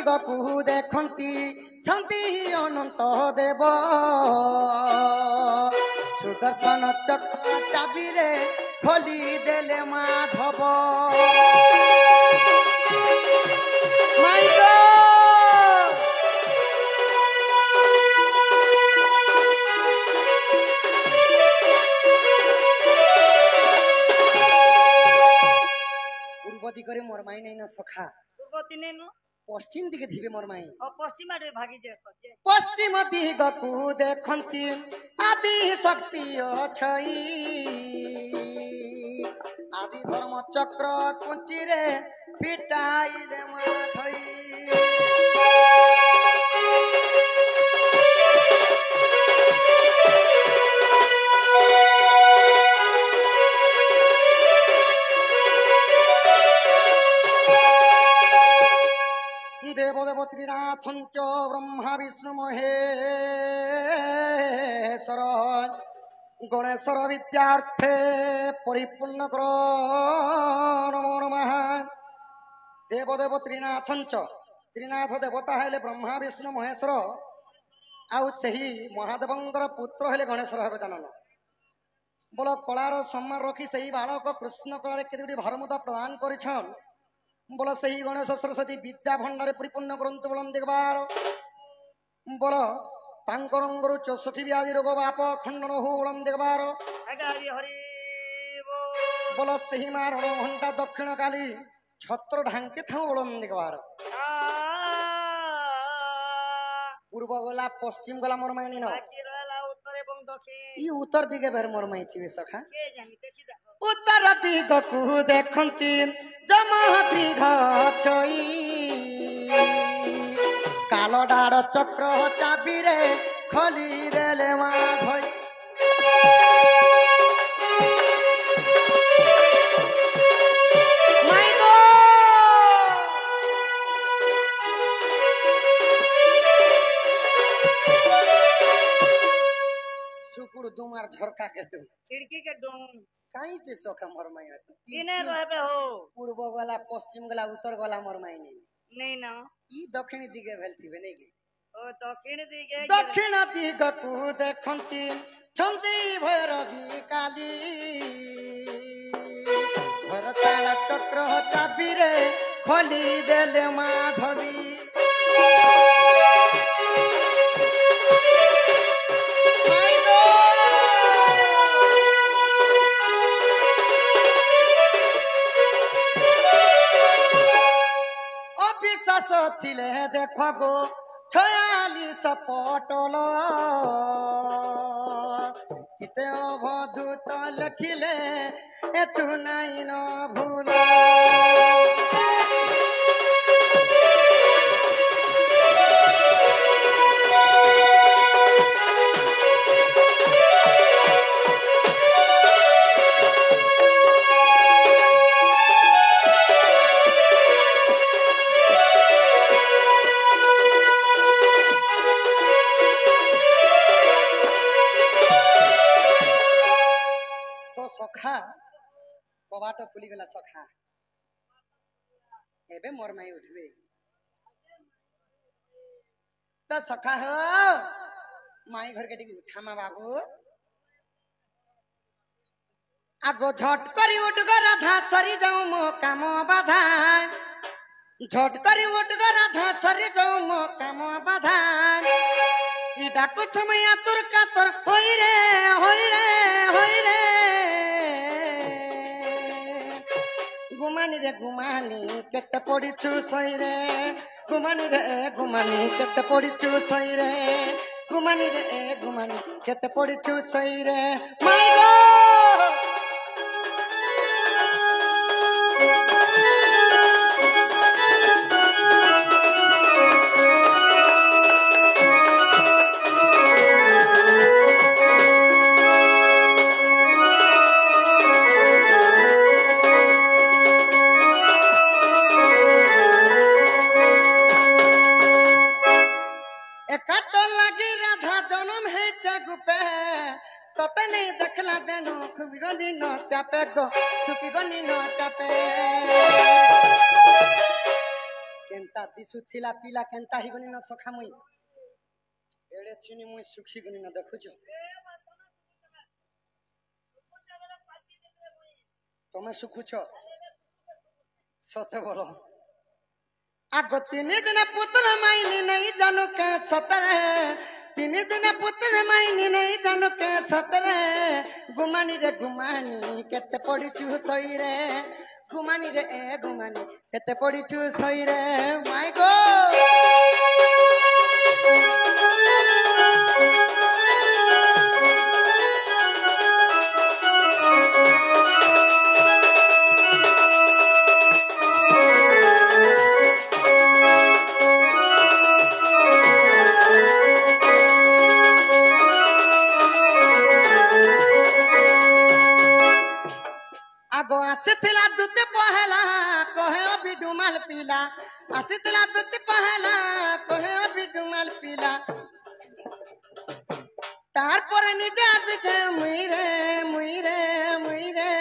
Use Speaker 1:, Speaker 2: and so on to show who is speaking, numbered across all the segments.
Speaker 1: ଦିଗକୁ ଦେଖନ୍ତି ଛନ୍ତି ଅନନ୍ତ ଦେବ ସୁଦର୍ଶନ ଚକ୍ର ଚାବିରେ ଖୋଲି ଦେଲେ ମାଧବ ମାଇ पूर्व दिगरे मोर माई नहीं न सखा पश्चिम दिगे थिबे मोर माई पश्चिम दिगकु देखन्ति आदि शक्ति अछई आदि धर्म चक्र कुंचिरे पिटाइले माथई देवदेव त्रिनाथंच ब्रह्मा विष्णु महेश्वर गणेश्वर विद्यार्थे परिपूर्ण करो नमो नमः देवदेव त्रिनाथंच त्रिनाथ देवता हेले ब्रह्मा विष्णु महेश्वर आउ सही महादेवंकर पुत्र हेले गणेश्वर हेबे जानन बोल कलार सम्मान रखी सही बालक कृष्ण कलारे केते भरमुदा प्रदान करिछन बोल सही गणेश सरस्वती विद्या भंडारे परिपूर्ण करंतु बोलन देखबार बोल तांकरंगरु 64 व्याधि रोग बाप खंडन हो बोलन देखबार बोल सही मार घंटा दक्षिण काली छत्र ढांके था बोलन देखबार पूर्व गला पश्चिम गला मोर माई न ई उत्तर दिगे बेर मोर माई थिबे सखा उत्तर दिगकु देखन्ति जमदृघ छई कालो डाड़ चक्र चाबिरे खोली देले माधई माई गो सुकुर दुमार झरका के तुम
Speaker 2: खिड़की के डोम
Speaker 1: काई जे सखा मोर माई
Speaker 2: इने रहबे हो
Speaker 1: पूर्व गला पश्चिम गला उत्तर गला मोर माई
Speaker 2: नहीं ना
Speaker 1: ई दक्षिण दिगे भेलथिबे नै के
Speaker 2: ओ दक्षिण
Speaker 1: दिगकु देखन्ति छन्ति भैरवी काली भरसाला चक्र चाबिरे खोली देले माधवी अविश्वास थिले देख गो 46 पटल किते अवधूत लिखिले एतु नाई न भूल सखा कबाट खुली गला सखा एबे मोर माई उठबे तो सखा हो माई घर के टिकी उठा मा बाबू आगो झट करी उठ ग राधा सरी जाऊ मो काम बाधा झट करी उठ ग राधा सरी जाऊ मो काम बाधा ई डाकु छमया तुर का तोर होई रे होई रे होई रे गुमानी रे गुमानी केते पड़ीछु सई रे गुमानी केते पड़ीछु सई रे गुमानी केते पड़ीछु सई रे माई गो गनी न चापे गो सुखी गनी न चापे केंता ଆଖି ସୁଥିଲା ପିଲା କେନ୍ତା ହେଇଗନି ନା ସଖା ମୁଇଁ ଏଡେ ଚିନି ମୁଇଁ ସୁଖି ଗନି ନା ଦେଖୁଛ ତମେ ସୁଖୁଛ ସତେ ବୋଲ ଆଗ 3 ଦିନ ପୁତୁର ମାଇନି ନେଇ ଜାନୁ କେ ସତରେ 3 ଦିନ ପୁତୁର ମାଇନି ନେଇ ଜାନୁ କେ ସତରେ ଗୁମାନି ରେ ଗୁମାନି କେତେ ପଡ଼ିଛୁ ସଇରେ ଗୁମାନି ରେ ଏ ଗୁମାନି କେତେ ପଡ଼ିଛୁ ସଇରେ ମାଇ ଗো आगो आसिथिला दूत पहला कहे अभी डुमाल पीला आसिथिला दूत पहला कहे अभी डुमाल पीला तारपर निजे आसिछे मुइरे मुइरे मुइरे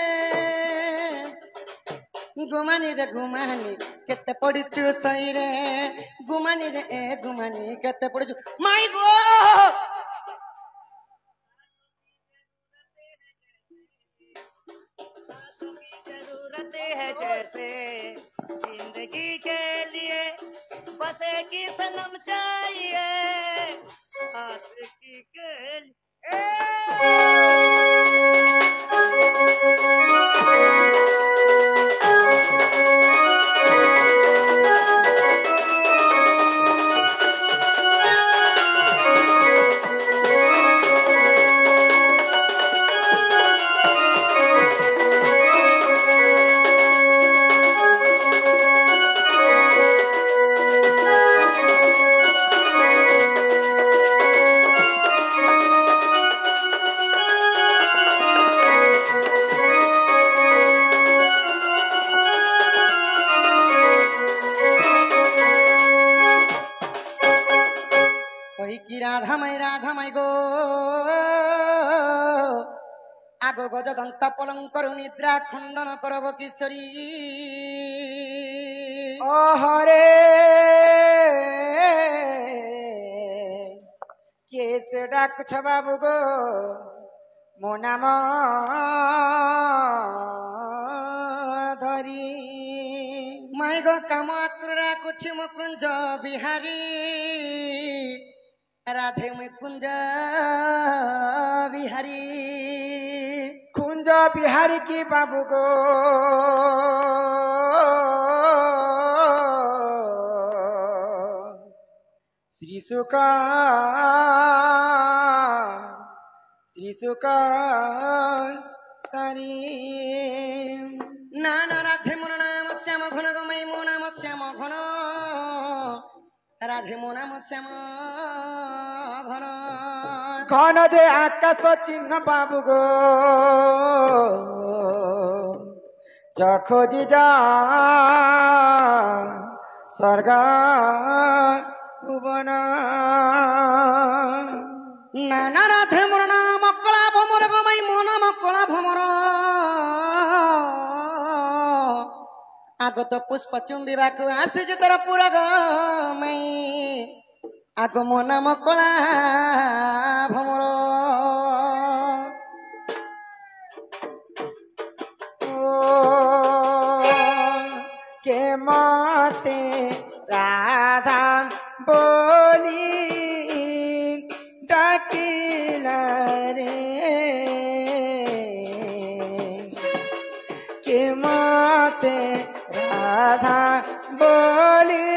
Speaker 1: गुमानी रे गुमानी केते पड़िछु सईरे गुमानी रे ए गुमानी केते पड़िछु माई गो
Speaker 2: जरूरत है जैसे जिंदगी के लिए बस एक ही सनम चाहिए आशिकी के
Speaker 1: की राधा माई गो आगो गज दंता पलंकर निद्रा खंडन करब किशोरी
Speaker 3: ओ हरे केस डाकुछ बाबू गो मो नाम धरी
Speaker 1: माई गो काम आतुरा कुछ मुकुंज बिहारी राधे मुई कुंज बिहारी
Speaker 3: कुंज बिहारी की बाबू गो श्री सुख सारी
Speaker 1: नाना राधे मोर नाम श्याम घन गमई मो नाम श्याम घन राधे मो नाम श्याम घन
Speaker 3: घन जे आकाश चिन्ह बाबू गो खोजी जा स्वर्ग भुवन
Speaker 1: नाना राधे मोर नाम कला भमर गमई मो नाम कला भमर आगत पुष्प चुंबिबाकु आसिछि तोर पुरा गमई आग मो नाम कला भमर
Speaker 3: के मते राधा बोली डाकिला रे के मते राधा बोली